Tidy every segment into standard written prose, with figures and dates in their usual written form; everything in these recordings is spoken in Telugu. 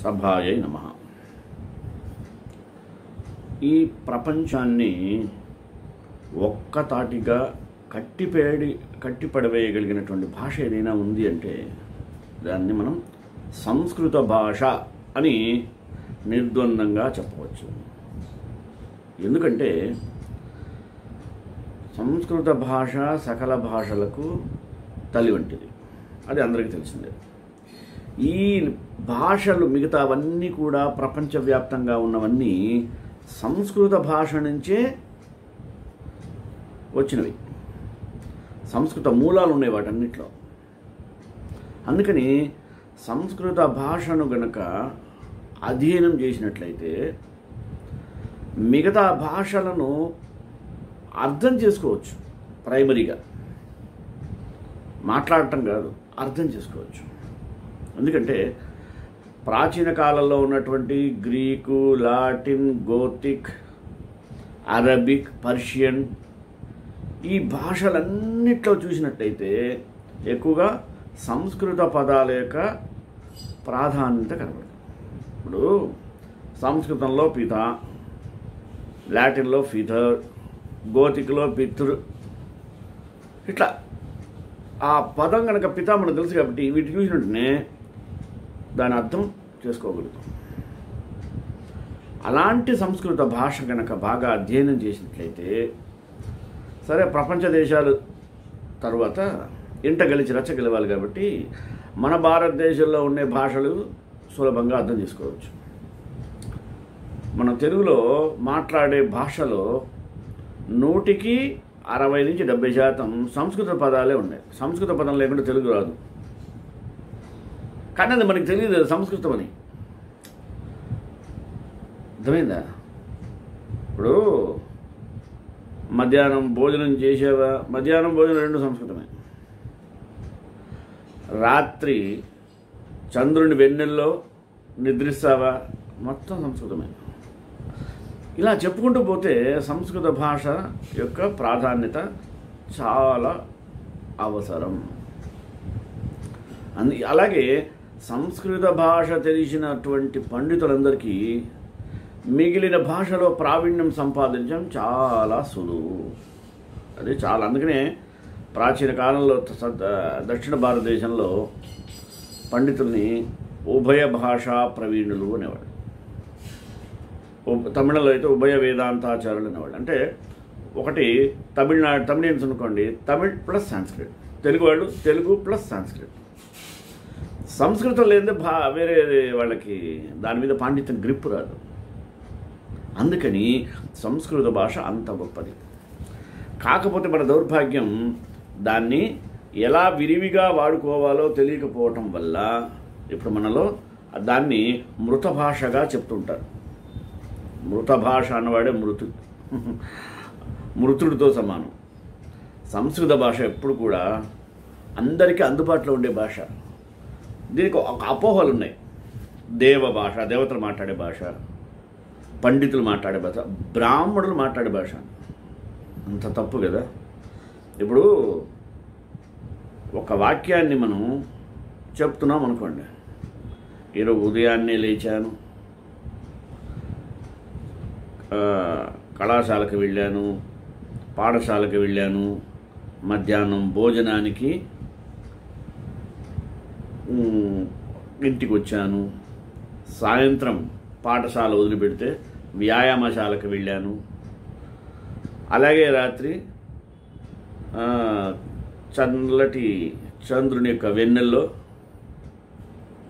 సభాయై నమః. ఈ ప్రపంచాన్ని ఒక్కతాటిగా కట్టిపడవేయగలిగినటువంటి భాష ఏదైనా ఉంది అంటే దాన్ని మనం సంస్కృత భాష అని నిర్ద్వందంగా చెప్పవచ్చు. ఎందుకంటే సంస్కృత భాష సకల భాషలకు తల్లి వంటిది, అది అందరికీ తెలిసిందే. ఈ భాషలు మిగతావన్నీ కూడా ప్రపంచవ్యాప్తంగా ఉన్నవన్నీ సంస్కృత భాష నుంచే వచ్చినవి. సంస్కృత మూలాలు ఉన్నాయి వాటన్నిటిలో. అందుకని సంస్కృత భాషను గనక అధ్యయనం చేసినట్లయితే మిగతా భాషలను అర్థం చేసుకోవచ్చు. ప్రైమరీగా మాట్లాడటం కాదు, అర్థం చేసుకోవచ్చు. ఎందుకంటే ప్రాచీన కాలంలో ఉన్నటువంటి Greek, Latin, Gothic, Arabic, Persian ఈ భాషలన్నిట్లో చూసినట్టయితే ఎక్కువగా సంస్కృత పదాల యొక్క ప్రాధాన్యత కనబడుతుంది. ఇప్పుడు సంస్కృతంలో పిత, లాటిన్లో ఫిథర్, గోతిక్లో పితృ, ఇట్లా ఆ పదం కనుక పిత మనకు తెలుసు కాబట్టి వీటి చూసినట్టునే దాని అర్థం చేసుకోగలుగుతాం. అలాంటి సంస్కృత భాష కనుక బాగా అధ్యయనం చేసినట్లయితే సరే, ప్రపంచ దేశాలు తర్వాత ఇంట గెలిచి రచ్చగెలవాలి కాబట్టి మన భారతదేశంలో ఉండే భాషలు సులభంగా అర్థం చేసుకోవచ్చు. మన తెలుగులో మాట్లాడే భాషలో 100కి 60 నుంచి 70% సంస్కృత పదాలే ఉన్నాయి. సంస్కృత పదం లేకుండా తెలుగు రాదు. కానీ అది మనకి తెలియదు సంస్కృతం అని. అర్థమైందా? ఇప్పుడు మధ్యాహ్నం భోజనం చేసేవా, మధ్యాహ్నం భోజనం రెండు సంస్కృతమే. రాత్రి చంద్రుని వెన్నెల్లో నిద్రిస్తావా, మొత్తం సంస్కృతమే. ఇలా చెప్పుకుంటూ పోతే సంస్కృత భాష యొక్క ప్రాధాన్యత చాలా అవసరం. అలాగే సంస్కృత భాష తెలిసినటువంటి పండితులందరికీ మిగిలిన భాషలో ప్రావీణ్యం సంపాదించడం చాలా సులువు. అది చాలా. అందుకనే ప్రాచీన కాలంలో దక్షిణ భారతదేశంలో పండితుల్ని ఉభయ భాషా ప్రవీణులు అనేవాడు. తమిళలో అయితే ఉభయ వేదాంతాచార్యులు అనేవాళ్ళు. అంటే ఒకటి తమిళియన్స్ అనుకోండి, తమిళ్ ప్లస్ సాంస్క్రిట్. తెలుగు వాళ్ళు తెలుగు ప్లస్ సాంస్క్రిట్. సంస్కృతం లేదే వేరే వాళ్ళకి దాని మీద పాండిత్యం గ్రిప్ రాదు. అందుకని సంస్కృత భాష అంత గొప్పది. కాకపోతే మన దౌర్భాగ్యం దాన్ని ఎలా విరివిగా వాడుకోవాలో తెలియకపోవటం వల్ల ఇప్పుడు మనలో దాన్ని మృత భాషగా చెప్తుంటారు. మృత భాష అన్నవాడే మృతుడితో సమానం. సంస్కృత భాష ఎప్పుడు కూడా అందరికీ అందుబాటులో ఉండే భాష. దీనికి ఒక అపోహలు ఉన్నాయి. దేవ భాష, దేవతలు మాట్లాడే భాష, పండితులు మాట్లాడే భాష, బ్రాహ్మణులు మాట్లాడే భాష. అంత తప్పు కదా. ఇప్పుడు ఒక వాక్యాన్ని మనం చెప్తున్నాం అనుకోండి. ఈరోజు ఉదయాన్నే లేచాను, కళాశాలకు వెళ్ళాను, పాఠశాలకు వెళ్ళాను, మధ్యాహ్నం భోజనానికి ఇంటికి వచ్చాను, సాయంత్రం పాఠశాల వదిలిపెడితే వ్యాయామశాలకు వెళ్ళాను, అలాగే రాత్రి చల్లటి చంద్రుని యొక్క వెన్నెల్లో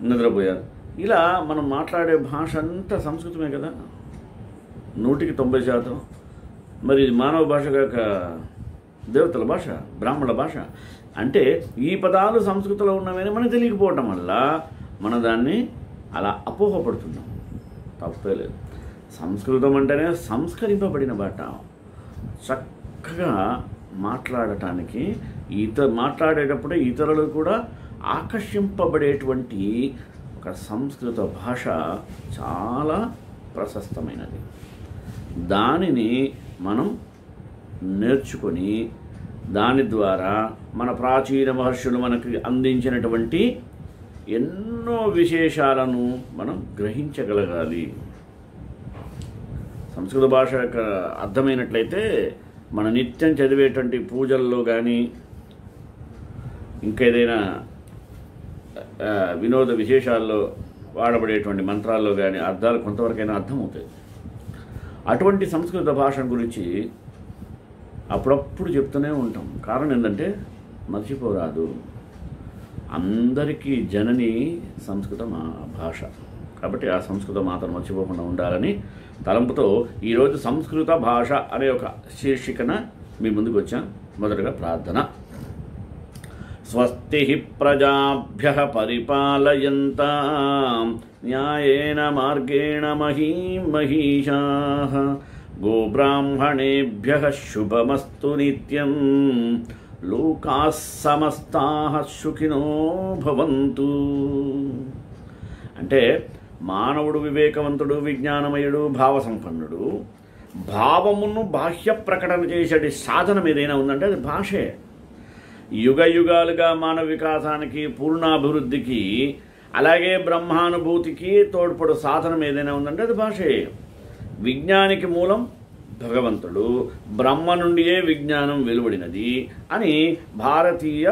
నిద్రపోయాను. ఇలా మనం మాట్లాడే భాష అంతా సంస్కృతమే కదా, 100కి 90%. మరి ఇది మానవ భాష కాక దేవతల భాష, బ్రాహ్మణుల భాష. అంటే ఈ పదాలు సంస్కృతంలో ఉన్నవని మనకు తెలియకపోవటం వల్ల మన దాన్ని అలా అపోహపడుతున్నాం. తప్పే లేదు. సంస్కృతం అంటేనే సంస్కరింపబడిన భాష. చక్కగా మాట్లాడటానికి మాట్లాడేటప్పుడే ఇతరులు కూడా ఆకర్షింపబడేటువంటి ఒక సంస్కృత భాష చాలా ప్రశస్తమైనది. దానిని మనం నేర్చుకొని దాని ద్వారా మన ప్రాచీన మహర్షులు మనకి అందించినటువంటి ఎన్నో విశేషాలను మనం గ్రహించగలగాలి. సంస్కృత భాష యొక్క అర్థమైనట్లయితే మన నిత్యం చదివేటువంటి పూజల్లో కానీ ఇంకేదైనా వినోద విశేషాల్లో వాడబడేటువంటి మంత్రాల్లో కానీ అర్థాలు కొంతవరకైనా అర్థమవుతాయి. అటువంటి సంస్కృత భాష గురించి అప్పుడప్పుడు చెప్తూనే ఉంటాం. కారణం ఏంటంటే మర్చిపోరాదు. అందరికీ జనని సంస్కృత భాష. కాబట్టి ఆ సంస్కృత మాతను మర్చిపోకుండా ఉండాలని తలంపుతో ఈరోజు సంస్కృత భాష అనే ఒక శీర్షికన మీ ముందుకు వచ్చాం. మొదటగా ప్రార్థన. స్వస్తి ప్రజాభ్యః పరిపాలయంతాం న్యాయేన మార్గేణ మహీం మహిషాః గోబ్రాహ్మణేభ్యః శుభమస్తు నిత్యం లోకాః సమస్తాః సుఖినో భవంతు. అంటే మానవుడు వివేకవంతుడు, విజ్ఞానమయుడు, భావసంపన్నుడు. భావమును బాహ్య ప్రకటన చేసేటి సాధనం ఏదైనా ఉందంటే అది భాషే. యుగ యుగాలుగా మానవ వికాసానికి, పూర్ణాభివృద్ధికి, అలాగే బ్రహ్మానుభూతికి తోడ్పడు సాధనం ఏదైనా ఉందంటే అది భాషే. విజ్ఞానికి మూలం భగవంతుడు, బ్రహ్మ నుండియే విజ్ఞానం వెలువడినది అని భారతీయ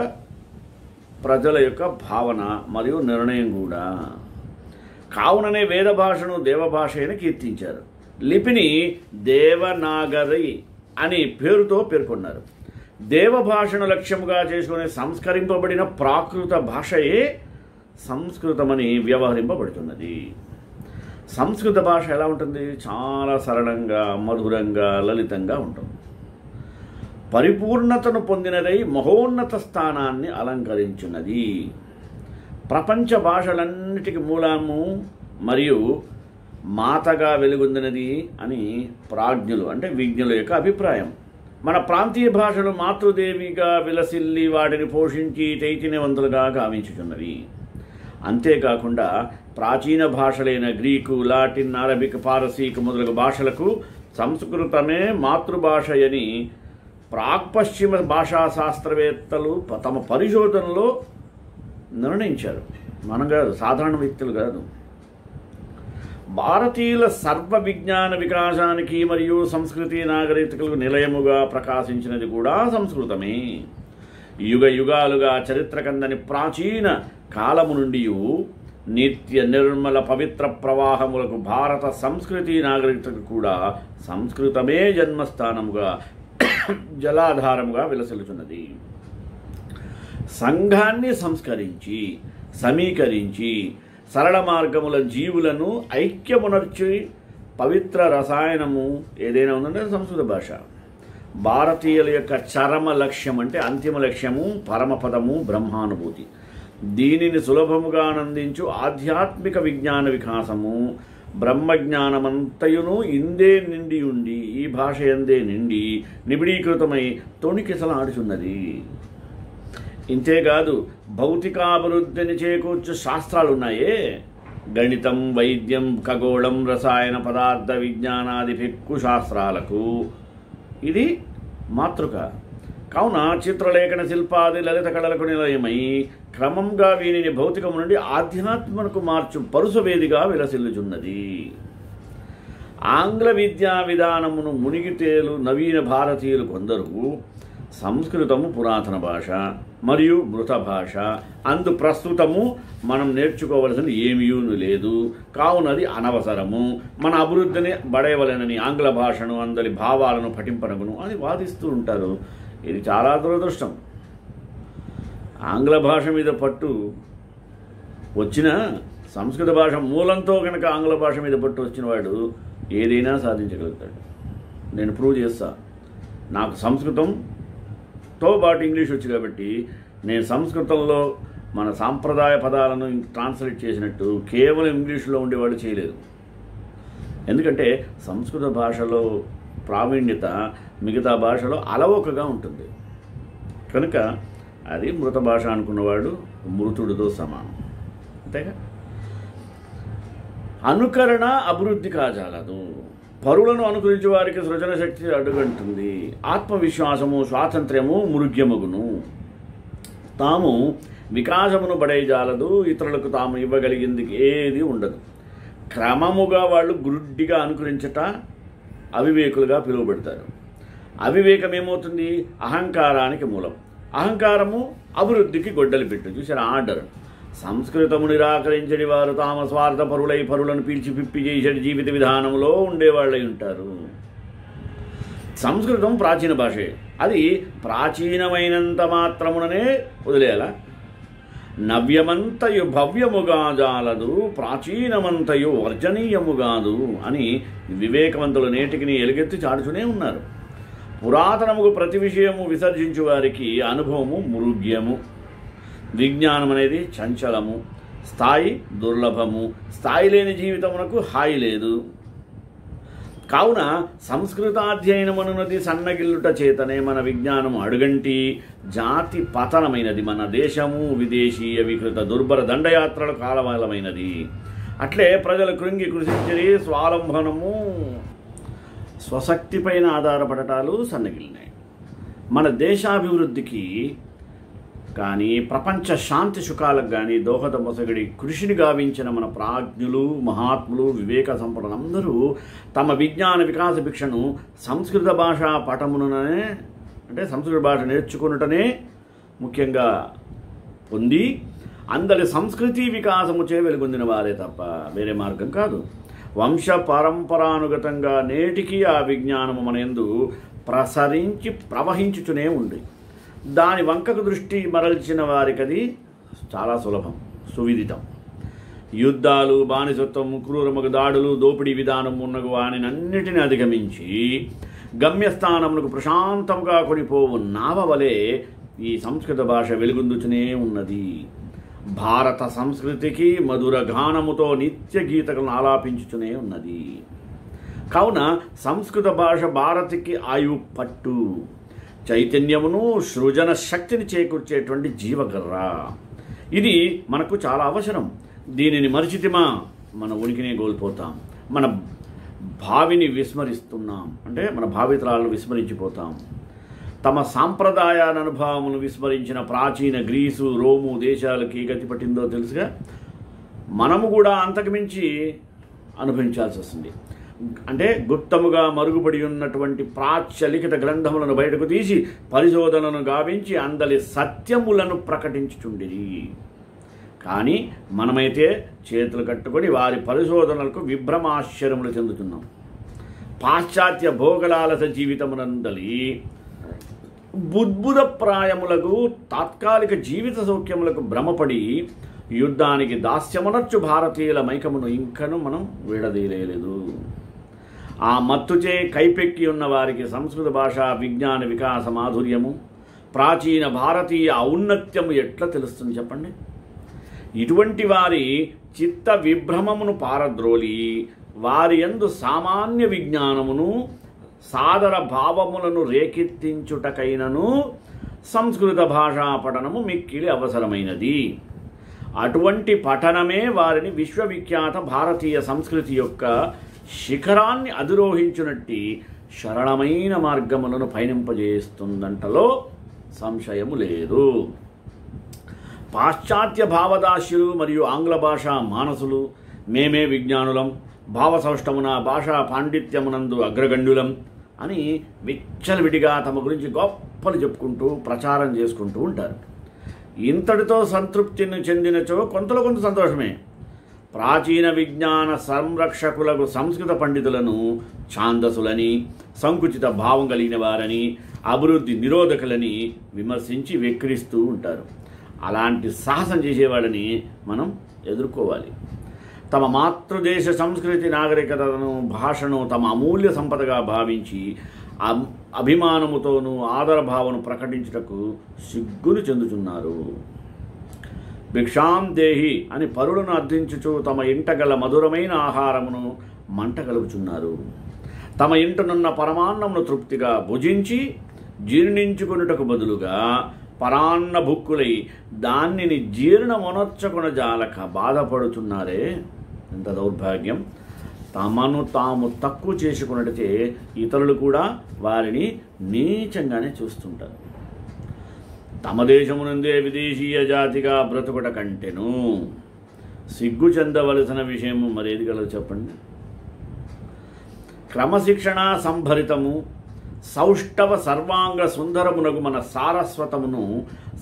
ప్రజల యొక్క భావన మరియు నిర్ణయం కూడా. కావుననే వేద భాషను దేవభాష అని కీర్తించారు. లిపిని దేవనాగరి అని పేరుతో పేర్కొన్నారు. దేవభాషను లక్ష్యముగా చేసుకుని సంస్కరింపబడిన ప్రాకృత భాషయే సంస్కృతమని వ్యవహరింపబడుతున్నది. సంస్కృత భాష ఎలా ఉంటుంది? చాలా సరళంగా, మధురంగా, లలితంగా ఉంటుంది. పరిపూర్ణతను పొందినదై మహోన్నత స్థానాన్ని అలంకరించున్నది. ప్రపంచ భాషలన్నిటికీ మూలము మరియు మాతగా వెలుగొందినది అని ప్రాజ్ఞులు అంటే విజ్ఞుల యొక్క అభిప్రాయం. మన ప్రాంతీయ భాషలు మాతృదేవిగా విలసిల్లి వాటిని పోషించి చైతన్యవంతులుగా గావించుచున్నవి. అంతేకాకుండా ప్రాచీన భాషలైన గ్రీకు, లాటిన్, అరబిక్, పారసీక్ మొదలగు భాషలకు సంస్కృతమే మాతృభాషయని ప్రాక్పశ్చిమ భాషా శాస్త్రవేత్తలు తమ పరిశోధనలో నిర్ణయించారు. మనం కాదు, సాధారణ వ్యక్తులు కాదు. భారతీయుల సర్వ విజ్ఞాన వికాసానికి మరియు సంస్కృతి నాగరికతలకు నిలయముగా ప్రకాశించినది కూడా సంస్కృతమే. యుగ యుగాలుగా చరిత్రకందని ప్రాచీన కాలము నుండి నిత్య నిర్మల పవిత్ర ప్రవాహములకు భారత సంస్కృతి నాగరికతకు కూడా సంస్కృతమే జన్మస్థానముగా జలాధారముగా విలసిల్లుచున్నది. సంఘాన్ని సంస్కరించి, సమీకరించి, సరళ మార్గముల జీవులను ఐక్యమునర్చి పవిత్ర రసాయనము ఏదైనా ఉందంటే సంస్కృత భాష. భారతీయుల యొక్క చరమ లక్ష్యం అంటే అంతిమ లక్ష్యము పరమపదము బ్రహ్మానుభూతి. దీనిని సులభముగా ఆనందించు ఆధ్యాత్మిక విజ్ఞాన వికాసము బ్రహ్మజ్ఞానమంతయును ఇందే నిండి ఉండి, ఈ భాష ఎందే నిండి నిబిడీకృతమై తొణికిసలాడుచున్నది. ఇంతేకాదు భౌతికాభివృద్ధిని చేకూర్చు శాస్త్రాలు ఉన్నాయే, గణితం, వైద్యం, ఖగోళం, రసాయన పదార్థ విజ్ఞానాది పెక్కు శాస్త్రాలకు ఇది మాతృక. కావున చిత్రలేఖన, శిల్పాది లలిత కళలకు నిలయమై క్రమంగా వీనిని భౌతికము నుండి ఆధ్యాత్మకు మార్చు పరుసవేదిగా విలసిల్లుచున్నది. ఆంగ్ల విద్యా విధానమును మునిగితేలు నవీన భారతీయులు కొందరు సంస్కృతము పురాతన భాష మరియు మృత భాష, అందు ప్రస్తుతము మనం నేర్చుకోవలసింది ఏమీయూను లేదు, కావునది అనవసరము, మన అభివృద్ధిని బడేవలనని ఆంగ్ల భాషను అందరి భావాలను పఠింపనగును అని వాదిస్తూ ఉంటారు. ఇది చాలా దురదృష్టం. ఆంగ్ల భాష మీద పట్టు వచ్చిన సంస్కృత భాష మూలంతో కనుక ఆంగ్ల భాష మీద పట్టు వచ్చిన వాడు ఏదైనా సాధించగలుగుతాడు. నేను ప్రూవ్ చేస్తా. నాకు సంస్కృతంతో పాటు ఇంగ్లీష్ వచ్చు కాబట్టి నేను సంస్కృతంలో మన సాంప్రదాయ పదాలను ట్రాన్స్లేట్ చేసినట్టు కేవలం ఇంగ్లీష్లో ఉండేవాళ్ళు చేయలేదు. ఎందుకంటే సంస్కృత భాషలో ప్రావీణ్యత మిగతా భాషలో అలవోకగా ఉంటుంది కనుక అది మృత భాష అనుకున్నవాడు మృతుడితో సమానం. అంతేగా. అనుకరణ అభివృద్ధి కాజాలదు. పరులను అనుకరించే వారికి సృజన శక్తి అడ్డుగంటుంది. ఆత్మవిశ్వాసము, స్వాతంత్ర్యము మృగ్యమగును. తాము వికాసమును బడైజాలదు, ఇతరులకు తాము ఇవ్వగలిగింది ఏది ఉండదు. క్రమముగా వాళ్ళు గుడ్డిగా అనుకరించట అవివేకులుగా పిలువబడతారు. అవివేకం ఏమవుతుంది? అహంకారానికి మూలం. అహంకారము అభివృద్ధికి గొడ్డలి పెట్టు. చూసారా ఆర్డర్. సంస్కృతము నిరాకరించడి వారు తామ స్వార్థపరులై పరులను పీల్చి పిప్పి చేసేటి జీవిత విధానంలో ఉండేవాళ్ళై ఉంటారు. సంస్కృతం ప్రాచీన భాషే. అది ప్రాచీనమైనంత మాత్రముననే వదిలేయాల. నవ్యమంతయు భవ్యముగా జాలదు, ప్రాచీనమంతయు వర్జనీయముగాదు అని వివేకవంతులు నేటికి ఎలుగెత్తి చాటుతూనే ఉన్నారు. పురాతనముకు ప్రతి విషయము విసర్జించు వారికి అనుభవము మృగ్యము. విజ్ఞానం అనేది చంచలము, స్థాయి దుర్లభము. స్థాయి లేని జీవితమునకు హాయి లేదు. కావున సంస్కృతాధ్యయనమనున్నది సన్నగిల్లుట చేతనే మన విజ్ఞానము అడుగంటి జాతి పతనమైనది. మన దేశము విదేశీయ వికృత దుర్భర దండయాత్రల కాలమైనది. అట్లే ప్రజలు కృంగి కృషించరి, స్వాలంబనము స్వశక్తిపైన ఆధారపడటాలు సన్నగిలినాయి. మన దేశాభివృద్ధికి కానీ ప్రపంచ శాంతి సుఖాలకు కానీ దోహద మొసగడి కృషిని గావించిన మన ప్రాజ్ఞులు, మహాత్ములు, వివేక సంపన్నులందరూ తమ విజ్ఞాన వికాస భిక్షను సంస్కృత భాష పఠముననే, అంటే సంస్కృత భాష నేర్చుకున్నటనే ముఖ్యంగా పొంది అందరి సంస్కృతి వికాసముచే వెలుగొందిన వారే తప్ప వేరే మార్గం కాదు. వంశ పరంపరానుగతంగా నేటికి ఆ విజ్ఞానము మన యందు ప్రవహించుతూనే ఉంది. దాని వంకకు దృష్టి మరల్చిన వారికి అది చాలా సులభం, సువిదితం. యుద్ధాలు, బానిసత్వం, క్రూరముగు దాడులు, దోపిడీ విధానం ఉన్నగు వానినన్నిటిని అధిగమించి గమ్యస్థానములకు ప్రశాంతంగా కొనిపోవు నావ వలె ఈ సంస్కృత భాష వెలుగొందుతూనే ఉన్నది. భారత సంస్కృతికి మధుర గానముతో నిత్య గీతలను ఆలాపించుతూనే ఉన్నది. కావున సంస్కృత భాష భారతికి ఆయు పట్టు, చైతన్యమును, సృజన శక్తిని చేకూర్చేటువంటి జీవకర్ర. ఇది మనకు చాలా అవసరం. దీనిని మరిచితిమా మన ఉనికినే కోల్పోతాం. మన భావిని విస్మరిస్తున్నాం, అంటే మన భావితరాలను విస్మరించిపోతాం. తమ సాంప్రదాయాల అనుభవమును విస్మరించిన ప్రాచీన గ్రీసు, రోము దేశాలకి గతి పట్టిందో తెలుసుగా. మనము కూడా అంతకుమించి అనుభవించాల్సి వస్తుంది. అంటే గుప్తముగా మరుగుపడి ఉన్నటువంటి ప్రాచ్య లిఖిత గ్రంథములను బయటకు తీసి పరిశోధనను గావించి అందలి సత్యములను ప్రకటించుచుండిరి. కానీ మనమైతే చేతులు కట్టుకొని వారి పరిశోధనలకు విభ్రమాశ్చర్యములు చెందుతున్నాం. పాశ్చాత్య భోగలాలస జీవితమునందలి బుద్భుద ప్రాయములకు తాత్కాలిక జీవిత సౌఖ్యములకు భ్రమపడి యుద్ధానికి దాస్యమునర్చు భారతీయుల మైకమును ఇంకను మనం విడదీయలేదు. ఆ మత్తుచే కైపెక్కి ఉన్న వారికి సంస్కృత భాషా విజ్ఞాన వికాస మాధుర్యము, ప్రాచీన భారతీయ ఔన్నత్యము ఎట్లా తెలుస్తుంది చెప్పండి? ఇటువంటి వారి చిత్త విభ్రమమును పారద్రోలి వారి యందు సామాన్య విజ్ఞానమును, సాదర భావములను రేకెత్తించుటకైనను సంస్కృత భాషా పఠనము మిక్కిలి అవసరమైనది. అటువంటి పఠనమే వారిని విశ్వవిఖ్యాత భారతీయ సంస్కృతి యొక్క శిఖరాన్ని అధిరోహించునట్టి సరళమైన మార్గములను పయనింపజేస్తుందంటలో సంశయము లేదు. పాశ్చాత్య భావదాస్యులు మరియు ఆంగ్ల భాషా మానసులు మేమే విజ్ఞానులం, భావసౌష్టమున భాషా పాండిత్యమునందు అగ్రగణ్యులం అని విచ్చలవిడిగా తమ గురించి గొప్పలు చెప్పుకుంటూ ప్రచారం చేసుకుంటూ ఉంటారు. ఇంతటితో సంతృప్తిని చెందినచో కొంతలో కొంత సంతోషమే. ప్రాచీన విజ్ఞాన సంరక్షకులకు సంస్కృత పండితులను ఛాందసులని, సంకుచిత భావం కలిగిన వారని, అభివృద్ధి నిరోధకులని విమర్శించి వెక్కిరిస్తూ ఉంటారు. అలాంటి సాహసం చేసేవాళ్ళని మనం ఎదుర్కోవాలి. తమ మాతృదేశ సంస్కృతి, నాగరికతను, భాషను తమ అమూల్య సంపదగా భావించి అభిమానముతోనూ ఆదరభావను ప్రకటించుటకు సిగ్గును చెందుతున్నారు. భిక్షాం దేహి అని పరులను అర్థించుచు తమ ఇంట గల మధురమైన ఆహారమును మంట కలుపుచున్నారు. తమ ఇంటనున్న పరమాన్నమును తృప్తిగా భుజించి జీర్ణించుకొనుటకు బదులుగా పరాన్న భుక్కులై దానిని జీర్ణమొనర్చకున జాలక బాధపడుతున్నారే. ఎంత దౌర్భాగ్యం! తమను తాము తక్కువ చేసుకున్నట్టే ఇతరులు కూడా వారిని నీచంగానే చూస్తుంటారు. తమ దేశమునందే విదేశీయ జాతిగా బ్రతుకుట కంటెను సిగ్గు చెందవలసిన విషయము మరేది కలదు చెప్పండి. క్రమశిక్షణ సంభరితము సౌష్ఠవ సర్వాంగ సుందరమునకు మన సారస్వతమును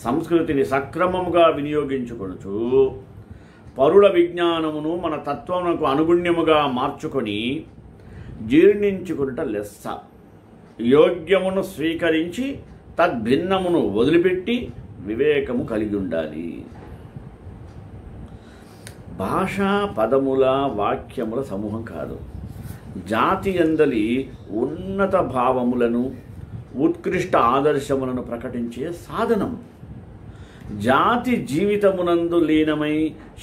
సంస్కృతిని సక్రమముగా వినియోగించుకొనుచు పరుల విజ్ఞానమును మన తత్వమునకు అనుగుణ్యముగా మార్చుకొని జీర్ణించుకునుట లెస్స. యోగ్యమును స్వీకరించి తద్భిన్నమును వదిలిపెట్టి వివేకము కలిగి ఉండాలి. భాష పదముల వాక్యముల సమూహం కాదు, జాతి యందలి ఉన్నత భావములను ఉత్కృష్ట ఆదర్శములను ప్రకటించే సాధనం. జాతి జీవితమునందు లీనమై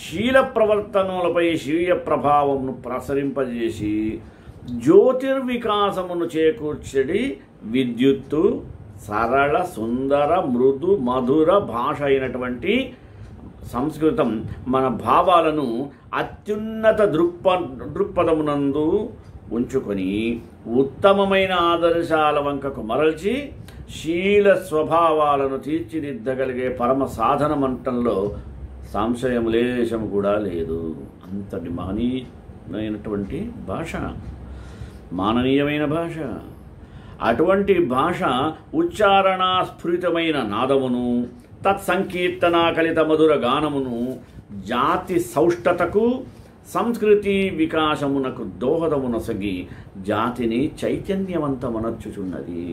శీల ప్రవర్తనలపై స్వీయ ప్రభావమును ప్రసరింపజేసి జ్యోతిర్వికాసమును చేకూర్చడి విద్యుత్తు సరళ సుందర మృదు మధుర భాష అయినటువంటి సంస్కృతం మన భావాలను అత్యున్నత దృక్పథమునందు ఉంచుకొని ఉత్తమమైన ఆదర్శాల వంకకు మరల్చి శీల స్వభావాలను తీర్చిదిద్దగలిగే పరమ సాధనమంటంలో సంశయం లేశము కూడా లేదు. అంతటి మహనీయమైనటువంటి భాష, మాననీయమైన భాష. అటువంటి భాష ఉచ్చారణాస్ఫురితమైన నాదమును తత్సంకీర్తనాకలిత మధుర గానమును జాతి సౌష్ఠతకు సంస్కృతి వికాసమునకు దోహదమునొసగి జాతిని చైతన్యవంతమనర్చుచున్నది.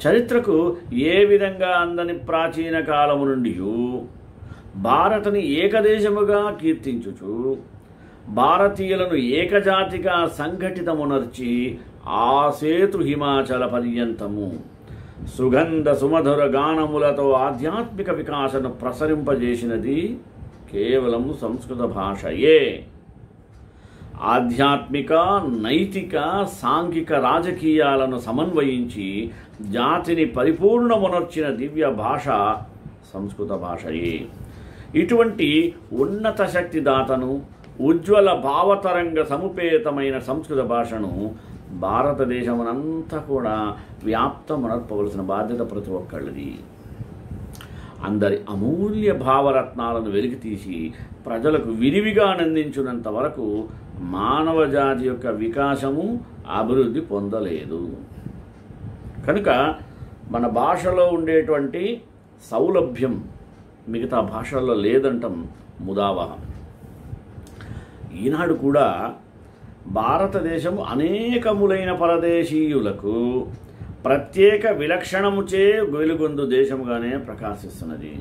చరిత్రకు ఏ విధంగా అందని ప్రాచీన కాలము నుండి భారతని ఏకదేశముగా కీర్తించుచు భారతీయులను ఏకజాతిగా సంఘటితమునర్చి ఆసేతు హిమాచల పర్యంతము సుగంధ సుమధుర గానములతో ఆధ్యాత్మిక వికాసను ప్రసరింపజేసినది కేవలం సంస్కృత భాషయే. ఆధ్యాత్మిక నైతిక సాంఘిక రాజకీయాలను సమన్వయించి జాతిని పరిపూర్ణమునర్చిన దివ్య భాష సంస్కృత భాషయే. ఇటువంటి ఉన్నత శక్తి దాతను ఉజ్వల భావతరంగ సముపేతమైన సంస్కృత భాషను భారతదేశమునంతా కూడా వ్యాప్తమునర్పవలసిన బాధ్యత ప్రతి ఒక్కళ్ళది. అందరి అమూల్య భావరత్నాలను వెలికితీసి ప్రజలకు విరివిగా అందించినంత వరకు మానవ జాతి యొక్క వికాసము అభివృద్ధి పొందలేదు. కనుక మన భాషలో ఉండేటువంటి సౌలభ్యం మిగతా భాషల్లో లేదంటం ముదావహం. ఈనాడు కూడా భారతదేశం అనేకములైన పరదేశీయులకు ప్రత్యేక విలక్షణముచే వెలుగొందు దేశముగానే ప్రకాశిస్తున్నది.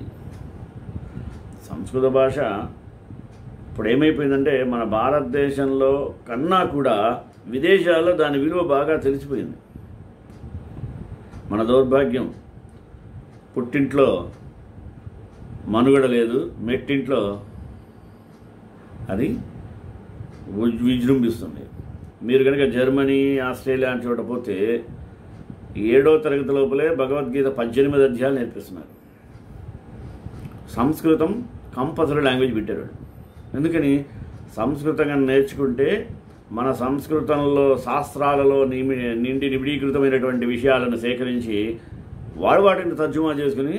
సంస్కృత భాష ఇప్పుడు ఏమైపోయిందంటే మన భారతదేశంలో కన్నా కూడా విదేశాల్లో దాని విలువ బాగా తెలిసిపోయింది. మన దౌర్భాగ్యం, పుట్టింట్లో మనుగడ లేదు, మెట్టింట్లో అది విజృంభిస్తుంది. మీరు కనుక జర్మనీ, ఆస్ట్రేలియా అని చోట పోతే 7వ తరగతి లోపలే భగవద్గీత 18 అధ్యాయాలు నేర్పిస్తున్నారు. సంస్కృతం కంపల్సరీ లాంగ్వేజ్ పెట్టారు. ఎందుకని? సంస్కృతంగా నేర్చుకుంటే మన సంస్కృతంలో శాస్త్రాలలో నిండి నిబిడీకృతమైనటువంటి విషయాలను సేకరించి వాటిని తర్జుమా చేసుకుని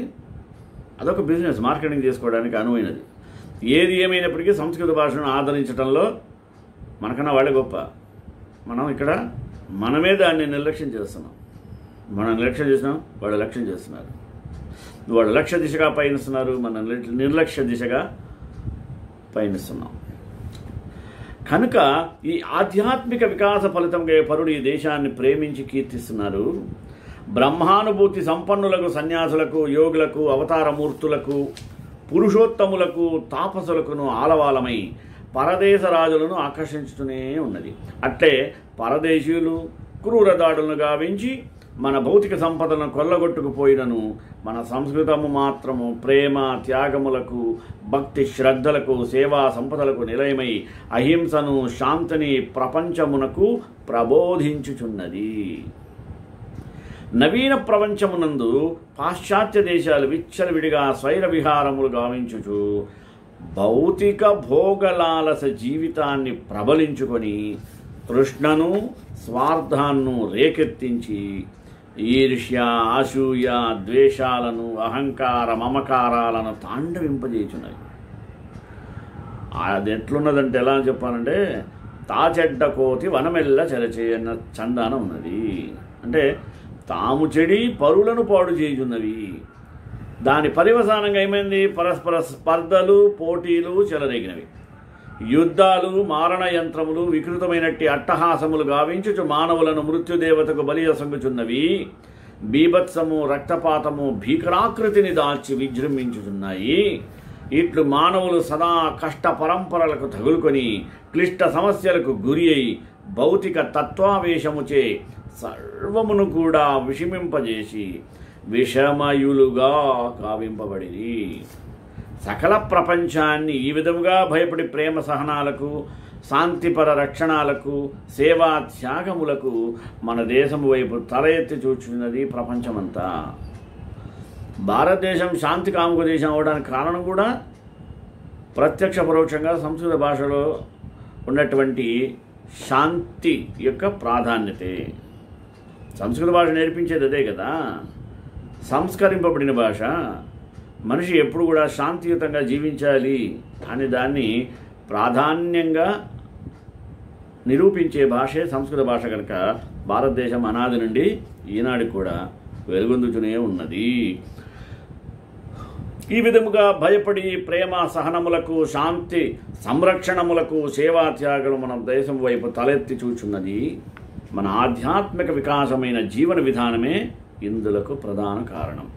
అదొక బిజినెస్ మార్కెటింగ్ చేసుకోవడానికి అనువైనది. ఏది ఏమైనప్పటికీ సంస్కృత భాషను ఆదరించడంలో మనకన్నా వాళ్ళే గొప్ప. మనం ఇక్కడ మనమే దాన్ని నిర్లక్ష్యం చేస్తున్నాం. మనం నిర్లక్ష్యం చేస్తున్నాం, వాళ్ళు లక్ష్యం చేస్తున్నారు. వాళ్ళు లక్ష్య దిశగా పయనిస్తున్నారు, మనం నిర్లక్ష్య దిశగా పయనిస్తున్నాం. కనుక ఈ ఆధ్యాత్మిక వికాస ఫలితంగా పరుడు ఈ దేశాన్ని ప్రేమించి కీర్తిస్తున్నారు. బ్రహ్మానుభూతి సంపన్నులకు, సన్యాసులకు, యోగులకు, అవతారమూర్తులకు, పురుషోత్తములకు, తాపసులకును ఆలవాలమై పరదేశ రాజులను ఆకర్షించుతూనే ఉన్నది. అట్లే పరదేశీయులు క్రూర దాడులను గావించి మన భౌతిక సంపదలను కొల్లగొట్టుకుపోయినను మన సంస్కృతము మాత్రము ప్రేమ, త్యాగములకు, భక్తి శ్రద్ధలకు, సేవా సంపదలకు నిలయమై అహింసను, శాంతిని ప్రపంచమునకు ప్రబోధించుచున్నది. నవీన ప్రపంచమునందు పాశ్చాత్య దేశాలు విచ్చలవిడిగా స్వైర విహారములు గావించుచు భౌతిక భోగలాలస జీవితాన్ని ప్రబలించుకొని తృష్ణను, స్వార్థాన్ని రేకెత్తించి ఈర్ష్య, అసూయ, ద్వేషాలను, అహంకార మమకారాలను తాండవింపజేయుచున్నవి. అది ఎట్లున్నదంటే ఎలా అని చెప్పాలంటే తాచెడ్డ కోతి వనమెల్ల చెరచే అన్న చందానం ఉన్నది. అంటే తాము చెడి పరులను పాడు చేయుచున్నవి. దాని పర్యవసానంగా ఏమైంది? పరస్పర స్పర్ధలు, పోటీలు చెలరేగినవి. యుద్ధాలు, మారణ యంత్రములు, వికృతమైనట్టి అట్టహాసములు గావించుచు మానవులను మృత్యుదేవతకు బలియసంగుచున్నవి. బీభత్సము, రక్తపాతము భీకరాకృతిని దాల్చి విజృంభించుచున్నాయి. ఇట్లు మానవులు సదా కష్ట పరంపరలకు తగులుకొని క్లిష్ట సమస్యలకు గురి అయి భౌతిక తత్వావేశముచే సర్వమును కూడా విషమింపజేసి విషమయులుగా కావింపబడిరి. సకల ప్రపంచాన్ని ఈ విధముగా భయపడి ప్రేమ సహనాలకు, శాంతిపర రక్షణాలకు, సేవా త్యాగములకు మన దేశము వైపు తల ఎత్తి చూచున్నది ప్రపంచమంతా. భారతదేశం శాంతి కాముక దేశం అవడానికి కారణం కూడా ప్రత్యక్ష పరోక్షంగా సంస్కృత భాషలో ఉన్నటువంటి శాంతి యొక్క ప్రాధాన్యతే. సంస్కృత భాష నేర్పించేది అదే కదా, సంస్కరింపబడిన భాష. మనిషి ఎప్పుడు కూడా శాంతియుతంగా జీవించాలి అనే దాన్ని ప్రాధాన్యంగా నిరూపించే భాషే సంస్కృత భాష కనుక భారతదేశం అనాది నుండి ఈనాడు కూడా వెలుగొందుతూనే ఉన్నది. ఈ విధముగా భయపడి ప్రేమ సహనములకు, శాంతి సంరక్షణములకు, సేవా త్యాగలు మన దేశం వైపు తలెత్తి చూచున్నది. మన ఆధ్యాత్మిక వికాసమైన జీవన విధానమే ఇందులకు ప్రధాన కారణం.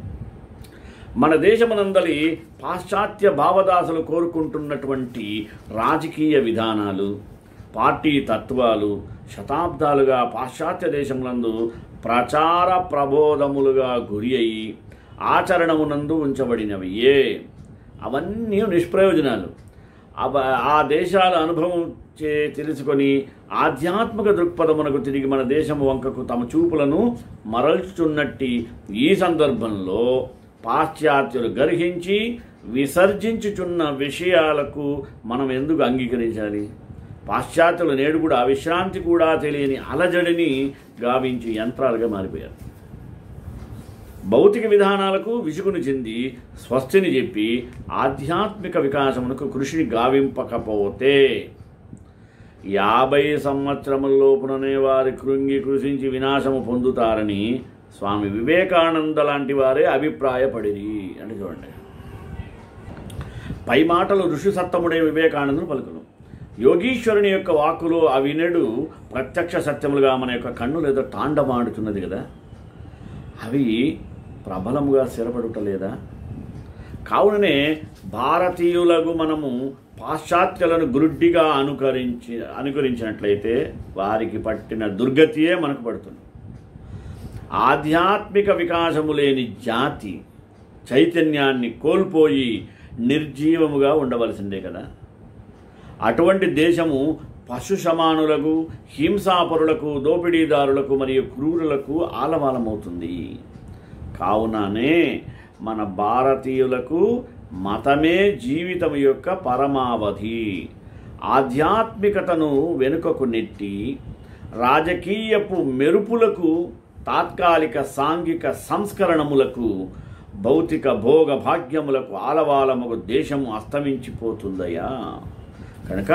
మన దేశమునందలి పాశ్చాత్య భావదాసులు కోరుకుంటున్నటువంటి రాజకీయ విధానాలు, పార్టీ తత్వాలు శతాబ్దాలుగా పాశ్చాత్య దేశములందు ప్రచార ప్రబోధములుగా గురి అయి ఆచరణమునందు ఉంచబడినవియే. అవన్నీ నిష్ప్రయోజనాలు. ఆ దేశాల అనుభవం తెలుసుకొని ఆధ్యాత్మిక దృక్పథమునకు తిరిగి మన దేశం వంకకు తమ చూపులను మరల్చుచున్నట్టి ఈ సందర్భంలో పాశ్చాత్యులు గర్హించి విసర్జించుచున్న విషయాలకు మనం ఎందుకు అంగీకరించాలి? పాశ్చాత్యులు నేడు కూడా విశ్రాంతి కూడా తెలియని అలజడిని గావించి యంత్రాలుగా మారిపోయారు. భౌతిక విధానాలకు విసుగును చెంది స్వస్తిని చెప్పి ఆధ్యాత్మిక వికాసమునకు కృషిని గావింపకపోతే 50 సంవత్సరములలోపుననే వారి కృంగి కృషించి వినాశము పొందుతారని స్వామి వివేకానంద లాంటి వారే అభిప్రాయపడిరి. అంటే చూడండి, పై మాటలు ఋషి సత్తముడే వివేకానందును పలుకును. యోగీశ్వరుని యొక్క వాక్కులు అవినడు ప్రత్యక్ష సత్యములుగా మన యొక్క కన్ను లేదా తాండమాడుతున్నది కదా, అవి ప్రబలముగా స్థిరపడుటలేదా? కావుననే భారతీయులకు మనము పాశ్చాత్యులను గురుడ్డిగా అనుకరించినట్లయితే వారికి పట్టిన దుర్గతియే మనకు పడుతుంది. ఆధ్యాత్మిక వికాసము లేని జాతి చైతన్యాన్ని కోల్పోయి నిర్జీవముగా ఉండవలసిందే కదా. అటువంటి దేశము పశు సమానులకు, హింసాపరులకు, దోపిడీదారులకు మరియు క్రూరులకు ఆలవాలమవుతుంది. కావుననే మన భారతీయులకు మతమే జీవితం యొక్క పరమావధి. ఆధ్యాత్మికతను వెనుకకు నెట్టి రాజకీయపు మెరుపులకు, తాత్కాలిక సాంఘిక సంస్కరణములకు, భౌతిక భోగ భాగ్యములకు ఆలవాలముకు దేశము అస్తమించిపోతుందయ్యా. కనుక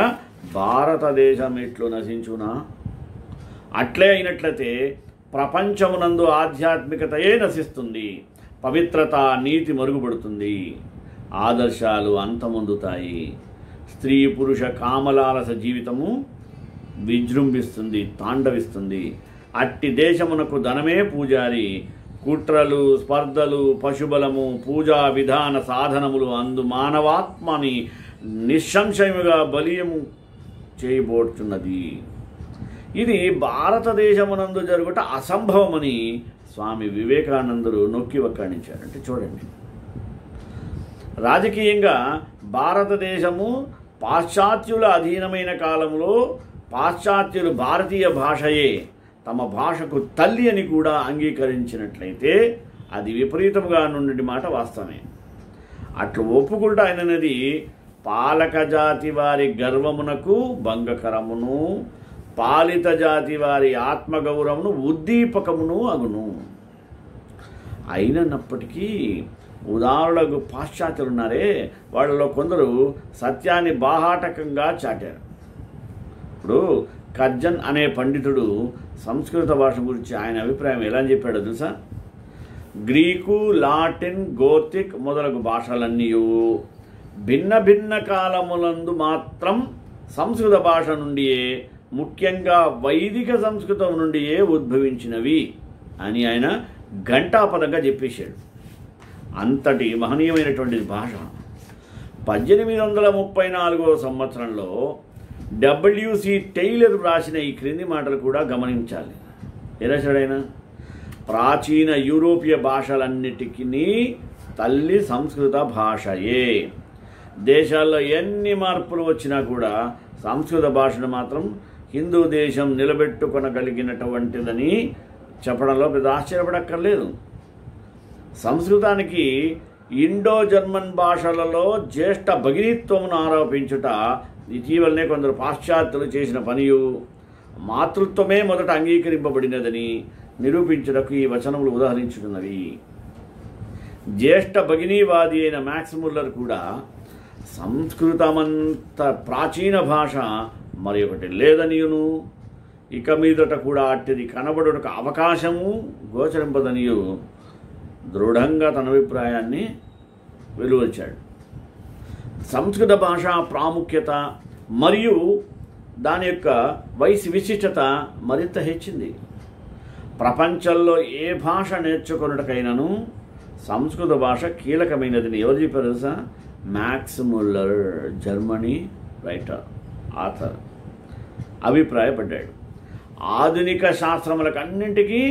భారతదేశం ఎట్లు నశించునా? అట్లే అయినట్లయితే ప్రపంచమునందు ఆధ్యాత్మికతయే నశిస్తుంది, పవిత్రత, నీతి మరుగుపడుతుంది, ఆదర్శాలు అంతమొందుతాయి, స్త్రీ పురుష కామలాలస జీవితము విజృంభిస్తుంది, తాండవిస్తుంది. అట్టి దేశమునకు ధనమే పూజారి, కుట్రలు, స్పర్ధలు, పశుబలము, పూజా విధాన సాధనములు అందు మానవాత్మని నిస్సంశయముగా బలీయము చేయబోతున్నది. ఇది భారతదేశమునందు జరుగుట అసంభవమని స్వామి వివేకానందుడు నొక్కి వక్కాణించారు. అంటే చూడండి, రాజకీయంగా భారతదేశము పాశ్చాత్యుల అధీనమైన కాలంలో పాశ్చాత్యులు భారతీయ భాషయే తమ భాషకు తల్లి అని కూడా అంగీకరించినట్లయితే అది విపరీతముగా నుండి మాట వాస్తవమే. అట్లు ఒప్పుకుంటూ ఆయనది పాలక జాతి వారి గర్వమునకు భంగకరమును, పాలిత జాతి వారి ఆత్మగౌరవమును ఉద్దీపకమును అగును. అయినప్పటికీ ఉదాహరణకు పాశ్చాత్యులు ఉన్నారే, వాళ్ళలో కొందరు సత్యాన్ని బాహాటకంగా చాటారు. ఇప్పుడు కర్జన్ అనే పండితుడు సంస్కృత భాష గురించి ఆయన అభిప్రాయం ఎలా చెప్పాడో తెలుసా? గ్రీకు, లాటిన్, గోతిక్ మొదలగు భాషలన్నీ భిన్న భిన్న కాలములందు మాత్రం సంస్కృత భాష నుండియే, ముఖ్యంగా వైదిక సంస్కృతం నుండియే ఉద్భవించినవి అని ఆయన ఘంటాపదంగా చెప్పేశాడు. అంతటి మహనీయమైనటువంటిది భాష. 1834 సంవత్సరంలో W.C. టైలర్ రాసిన ఈ క్రింది మాటలు కూడా గమనించాలి. ఏ రాశాడైనా? ప్రాచీన యూరోపియ భాషలన్నిటికీ తల్లి సంస్కృత భాషయే. దేశాల్లో ఎన్ని మార్పులు వచ్చినా కూడా సంస్కృత భాషను మాత్రం హిందూ దేశం నిలబెట్టుకొనగలిగినటువంటిదని చెప్పడంలో పెద్ద ఆశ్చర్యపడక్కర్లేదు. సంస్కృతానికి ఇండో జర్మన్ భాషలలో జ్యేష్ఠ భగినీత్వమును ఆరోపించుట ఇటీవలనే కొందరు పాశ్చాత్యులు చేసిన పనియు, మాతృత్వమే మొదట అంగీకరింపబడినదని నిరూపించుటకు ఈ వచనములు ఉదాహరించుతున్నవి. జ్యేష్ఠ భగినీవాది అయిన మ్యాక్స్ ముల్లర్ కూడా సంస్కృతమంత ప్రాచీన భాష మరి ఒకటి లేదనియును, ఇక మీదట కూడా అట్టిది కనబడుటకు అవకాశము గోచరింపదనియు దృఢంగా తన అభిప్రాయాన్ని వెలువచ్చాడు. సంస్కృత భాష ప్రాముఖ్యత మరియు దాని యొక్క విశిష్టత మరింత హెచ్చింది. ప్రపంచంలో ఏ భాష నేర్చుకున్నటకైనాను సంస్కృత భాష కీలకమైనదని ఎవరు చెప్పారు తెలుసా? Max Muller, Germany writer, author అభిప్రాయపడ్డాడు. ఆధునిక శాస్త్రములకు అన్నింటికీ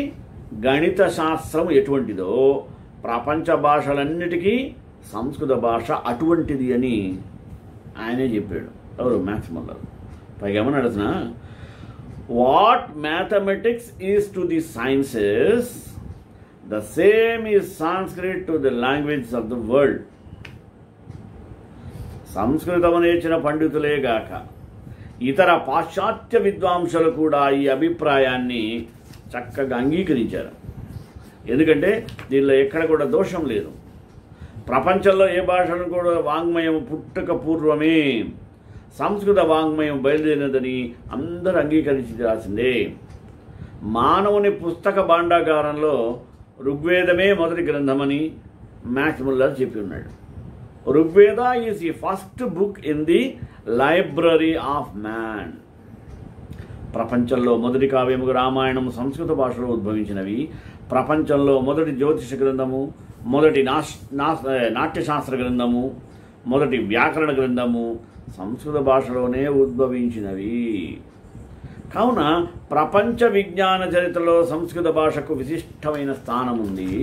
గణిత శాస్త్రం ఎటువంటిదో ప్రపంచ భాషలన్నిటికీ సంస్కృత భాష అటువంటిది అని ఆయనే చెప్పాడు. ఎవరు? Max Muller. పైగా ఏమన్నా అడుగుతున్నా, what mathematics is to the sciences the same is Sanskrit to the language of the world. సంస్కృతం నేర్చిన పండితులేగాక ఇతర పాశ్చాత్య విద్వాంసులు కూడా ఈ అభిప్రాయాన్ని చక్కగా అంగీకరించారు. ఎందుకంటే దీనిలో ఎక్కడ కూడా దోషం లేదు. ప్రపంచంలో ఏ భాషను కూడా వాంగ్మయం పుట్టుక పూర్వమే సంస్కృత వాంగ్మయం బయలుదేరినదని అందరూ అంగీకరించి రాసిందే. మానవుని పుస్తక భాండాగారంలో ఋగ్వేదమే మొదటి గ్రంథమని మ్యాక్స్ ముల్లర్ చెప్పి ఉన్నాడు. Rigveda is the first book in the library of man. ప్రపంచంలో మొదటి కావ్యము రామాయణం సంస్కృత భాషలో ఉద్భవించినవి. ప్రపంచంలో మొదటి జ్యోతిష గ్రంథము, మొదటి నాట్యశాస్త్ర గ్రంథము, మొదటి వ్యాకరణ గ్రంథము సంస్కృత భాషలోనే ఉద్భవించినవి. కావున ప్రపంచ విజ్ఞాన చరిత్రలో సంస్కృత భాషకు విశిష్టమైన స్థానం ఉంది.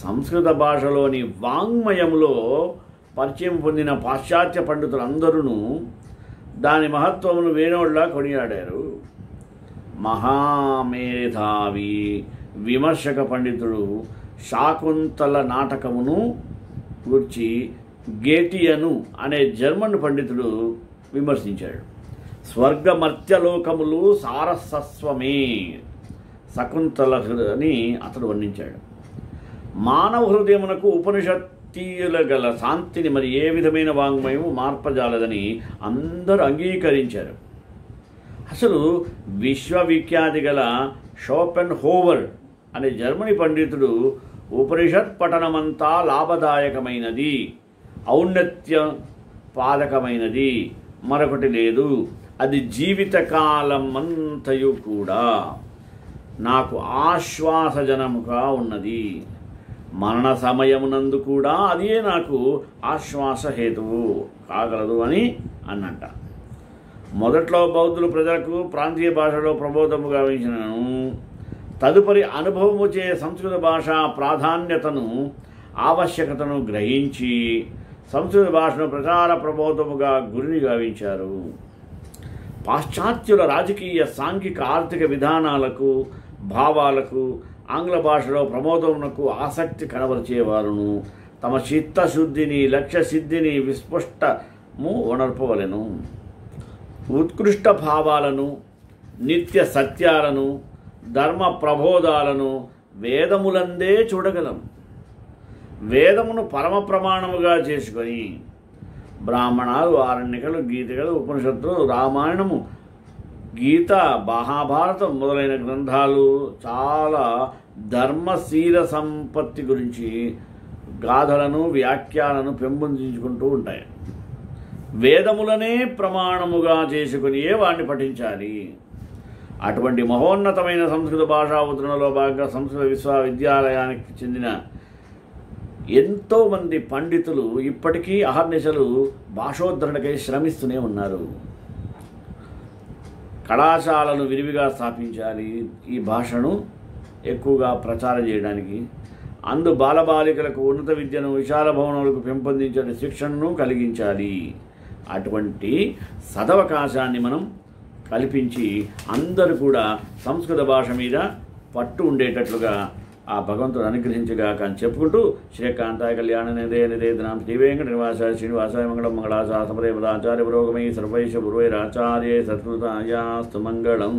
సంస్కృత భాషలోని వాంగ్మయంలో పరిచయం పొందిన పాశ్చాత్య పండితులందరూ దాని మహత్వమును వేణోళ్ళ కొనియాడారు. మహామేధావి విమర్శక పండితుడు శాకుంతల నాటకమును గురించి గేటియను అనే జర్మన్ పండితుడు విమర్శించాడు. స్వర్గమర్త్యలోకములు సారసస్వమే శకుంతల అని అతడు వర్ణించాడు. మానవ హృదయమునకు ఉపనిషత్తుల గల శాంతిని మరి ఏ విధమైన వాంగ్మయం మార్పజాలదని అందరూ అంగీకరించారు. అసలు విశ్వవిఖ్యాతి గల షోపెన్ హోవర్ అనే జర్మనీ పండితుడు ఉపనిషత్ పఠనమంతా లాభదాయకమైనది, ఔన్నత్య పాదకమైనది, మరొకటి లేదు, అది జీవితకాలం అంతయు కూడా నాకు ఆశ్వాసజనముగా ఉన్నది, మరణ సమయమునందు కూడా అదే నాకు ఆశ్వాసహేతువు కాగలదు అని అన్నట్ట. మొదట్లో బౌద్ధులు ప్రజలకు ప్రాంతీయ భాషలో ప్రబోధము గావించినను, తదుపరి అనుభవము చే సంస్కృత భాష ప్రాధాన్యతను ఆవశ్యకతను గ్రహించి సంస్కృత భాషను ప్రచార ప్రబోధముగా గురిని గావించారు. పాశ్చాత్యుల రాజకీయ, సాంఘిక, ఆర్థిక విధానాలకు, భావాలకు ఆంగ్ల భాషలో ప్రమోదమునకు ఆసక్తి కనబరిచేవారును తమ చిత్తశుద్ధిని, లక్ష్య సిద్ధిని విస్పష్టము వనర్పవలెను. ఉత్కృష్ట భావాలను, నిత్య సత్యాలను, ధర్మ ప్రబోధాలను వేదములందే చూడగలం. వేదమును పరమ ప్రమాణముగా చేసుకొని బ్రాహ్మణాలు, ఆరణ్యకలు, గీతికలు, ఉపనిషత్తులు, రామాయణము, గీత, మహాభారతం మొదలైన గ్రంథాలు చాలా ధర్మశీల సంపత్తి గురించి గాథలను, వ్యాఖ్యాలను పెంపొందించుకుంటూ ఉంటాయి. వేదములనే ప్రమాణముగా చేసుకుని వాడిని పఠించాలి. అటువంటి మహోన్నతమైన సంస్కృత భాషా ఉద్ధరణలో భాగంగా సంస్కృత విశ్వవిద్యాలయానికి చెందిన ఎంతోమంది పండితులు ఇప్పటికీ అహర్నిశలు భాషోద్ధరణకై శ్రమిస్తూనే ఉన్నారు. కళాశాలను విరివిగా స్థాపించాలి. ఈ భాషను ఎక్కువగా ప్రచారం చేయడానికి, అందు బాలబాలికలకు ఉన్నత విద్యను, విశాల భవనాలకు పెంపొందించే శిక్షణను కలిగించాలి. అటువంటి సదవకాశాన్ని మనం కల్పించి అందరూ కూడా సంస్కృత భాష మీద పట్టు ఉండేటట్లుగా ఆ భగవంతుడు అనుగ్రహించగాక అని చెప్పుకుంటూ శ్రీకాంతాయ కళ్యాణ నిదేనాం శ్రీ వెంకట నివాసాయ శ్రీనివాసాయ మంగళం మంగళాచా సమదే పదాచార్య పురోగమై సర్వైష గురువైరాచార్య సత్కృతాయాస్తు మంగళం.